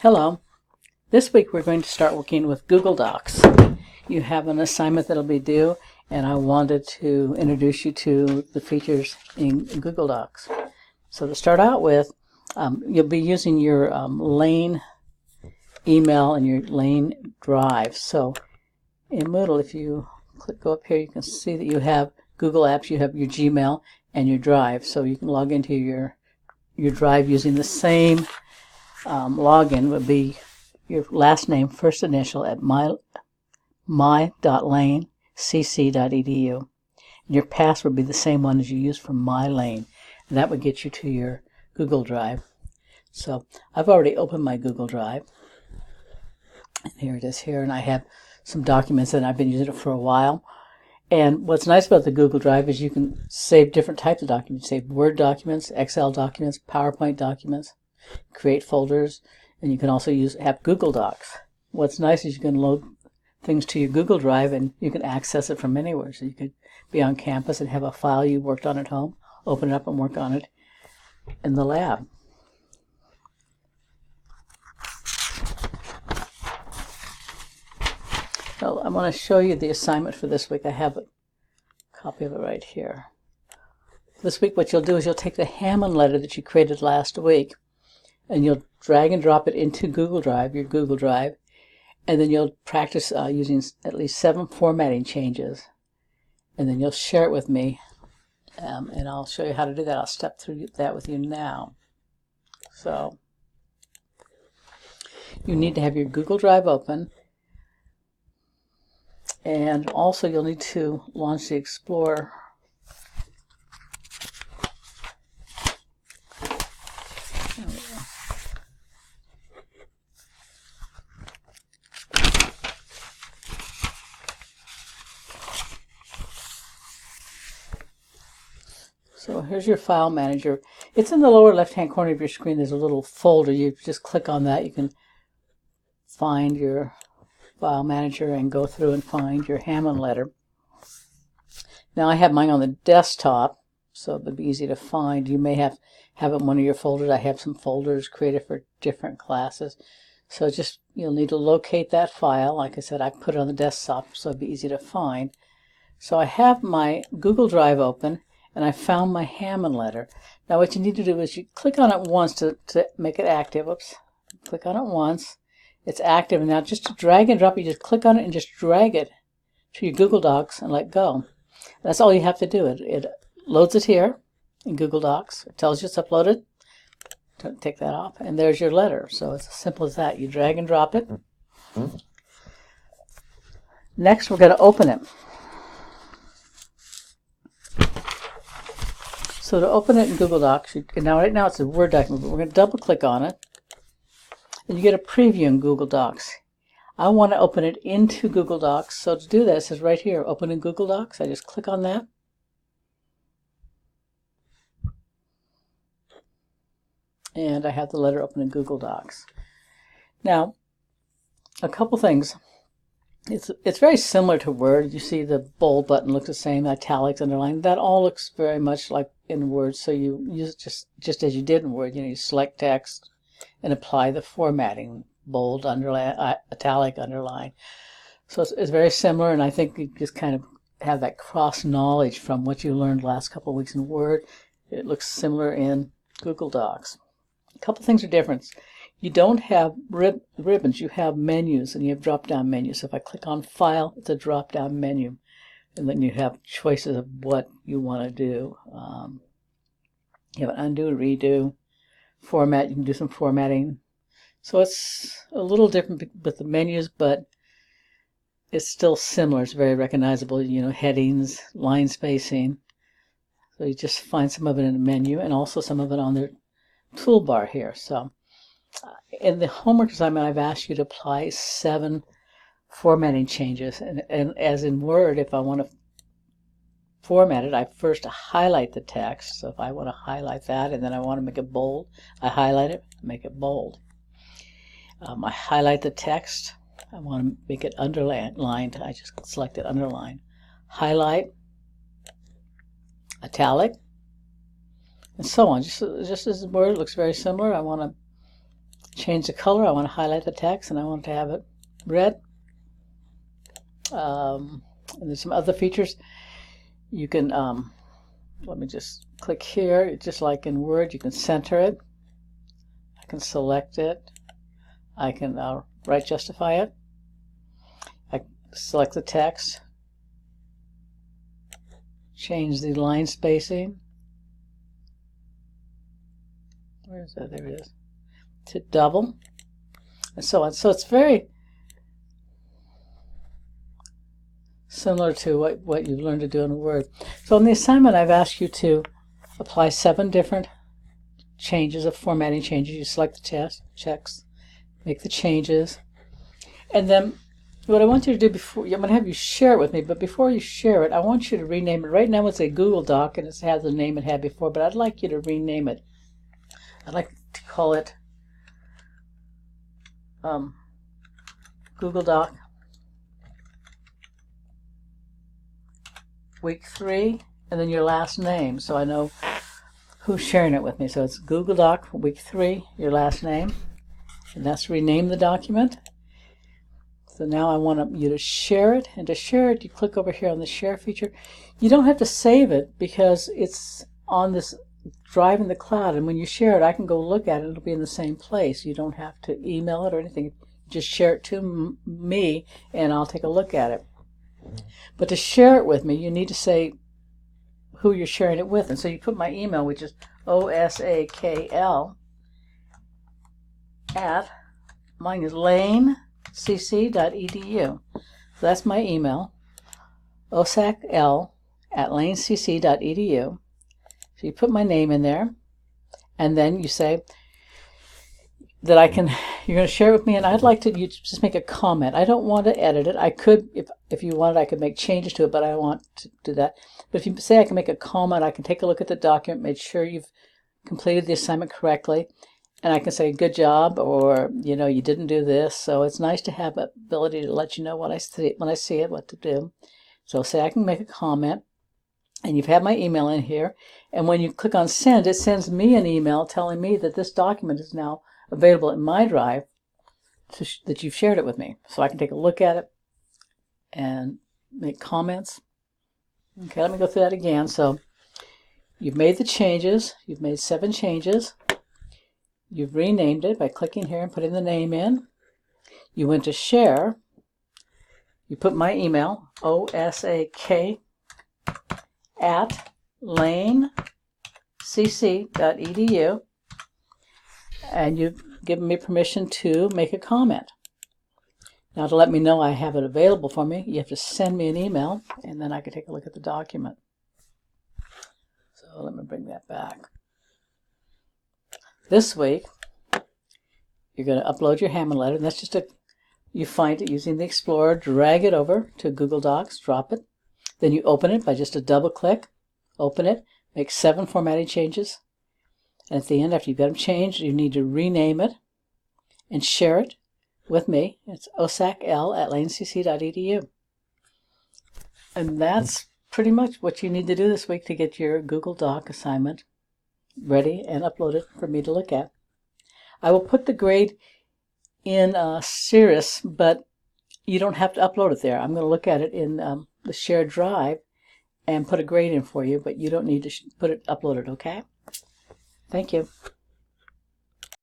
Hello. This week we're going to start working with Google Docs. You have an assignment that'll be due, and I wanted to introduce you to the features in Google Docs. So to start out with, you'll be using your Lane email and your Lane Drive. So in Moodle, if you go up here, you can see that you have Google Apps, you have your Gmail and your Drive. So you can log into your Drive using the same login. Would be your last name, first initial at my.lanecc.edu. And your password would be the same one as you use for MyLane. And that would get you to your Google Drive. So I've already opened my Google Drive. And here it is here. And I have some documents, and I've been using it for a while. And what's nice about the Google Drive is you can save different types of documents. Save Word documents, Excel documents, PowerPoint documents, create folders, and you can also have Google Docs. What's nice is you can load things to your Google Drive and you can access it from anywhere. So you could be on campus and have a file you worked on at home, open it up and work on it in the lab. So I want to show you the assignment for this week. I have a copy of it right here. This week what you'll do is you'll take the Hammond letter that you created last week, and you'll drag and drop it into Google Drive, your Google Drive, and then you'll practice using at least 7 formatting changes. And then you'll share it with me, and I'll show you how to do that. I'll step through that with you now. So you need to have your Google Drive open, and also you'll need to launch the Explorer. So here's your file manager. It's in the lower left-hand corner of your screen. There's a little folder. You just click on that. You can find your file manager and go through and find your Hammond letter. Now I have mine on the desktop, so it would be easy to find. You may have it in one of your folders. I have some folders created for different classes. So you'll need to locate that file. Like I said, I put it on the desktop, so it'd be easy to find. So I have my Google Drive open, and I found my Hammond letter. Now what you need to do is you click on it once to make it active. Oops. Click on it once. It's active. And now just to drag and drop, you just click on it and just drag it to your Google Docs and let go. That's all you have to do. It loads it here in Google Docs. It tells you it's uploaded. Don't take that off. And there's your letter. So it's as simple as that. You drag and drop it. Next, we're going to open it. So to open it in Google Docs, right now it's a Word document, but we're going to double click on it, and you get a preview in Google Docs. I want to open it into Google Docs, so to do that, it says right here, open in Google Docs. I just click on that. And I have the letter open in Google Docs. Now, a couple things. It's very similar to Word. You see the bold button looks the same, italics, underline. That all looks very much like in Word. So you use just as you did in Word. You select text and apply the formatting, bold, underline, italic, underline. So it's very similar, and I think you just kind of have that cross knowledge from what you learned last couple of weeks in Word. It looks similar in Google Docs. A couple things are different. You don't have ribbons, you have menus, and you have drop-down menus. So if I click on File, it's a drop-down menu. And then you have choices of what you want to do. You have an undo, redo, format. You can do some formatting. So it's a little different with the menus, but it's still similar. It's very recognizable, headings, line spacing. So you just find some of it in the menu and also some of it on the toolbar here. So in the homework assignment, I've asked you to apply 7 formatting changes. And as in Word, if I want to format it, I first highlight the text. So if I want to highlight that and then I want to make it bold, I highlight it, make it bold. I highlight the text. I want to make it underlined. I just select it, underline. Highlight, italic, and so on. Just as Word looks very similar, I want to change the color. I want to highlight the text and I want to have it red. And there's some other features. You can, let me just click here, just like in Word, you can center it. I can select it. I can right justify it. I select the text. Change the line spacing. Where is that? There it is. To double. And so on. So it's very similar to what you've learned to do in Word. So in the assignment, I've asked you to apply 7 different changes of formatting changes. You select the checks, make the changes, and then what I want you to do before, I'm going to have you share it with me, but before you share it, I want you to rename it. Right now it's a Google Doc and it has the name it had before, but I'd like you to rename it. I'd like to call it Google Doc Week 3, and then your last name, so I know who's sharing it with me. So it's Google Doc Week 3, your last name, and that's rename the document. So now I want you to share it, and to share it, you click over here on the share feature. You don't have to save it because it's on this drive in the cloud, and when you share it, I can go look at it. It'll be in the same place. You don't have to email it or anything. Just share it to me, and I'll take a look at it. But to share it with me, you need to say who you're sharing it with. And so you put my email, which is osakl at, mine is lanecc.edu. So that's my email, osakl at lanecc.edu. So you put my name in there, and then you say that you're going to share it with me, and I'd like to you just make a comment. I don't want to edit it. I could, if you wanted, I could make changes to it, but I don't want to do that. But if you say I can make a comment, I can take a look at the document, make sure you've completed the assignment correctly, and I can say good job, or you didn't do this. So it's nice to have the ability to let you know what I see when I see it, what to do. So say I can make a comment, and you've had my email in here, and when you click on send, it sends me an email telling me that this document is now available in my drive, that you've shared it with me, so I can take a look at it and make comments. Okay, let me go through that again. So you've made the changes. You've made 7 changes. You've renamed it by clicking here and putting the name in. You went to share. You put my email, osak at lanecc.edu, and you've given me permission to make a comment. Now, to let me know I have it available for me, you have to send me an email, and then I can take a look at the document. So let me bring that back. This week, you're going to upload your Hammond letter, and that's just you find it using the Explorer, drag it over to Google Docs, drop it. Then you open it by just a double click, open it, make 7 formatting changes. And at the end, after you've got them changed, you need to rename it and share it with me. It's osakl at lanecc.edu. And that's pretty much what you need to do this week to get your Google Doc assignment ready and uploaded for me to look at. I will put the grade in Cirrus, but you don't have to upload it there. I'm going to look at it in the shared drive and put a grade in for you, but you don't need to put it uploaded, okay? Thank you.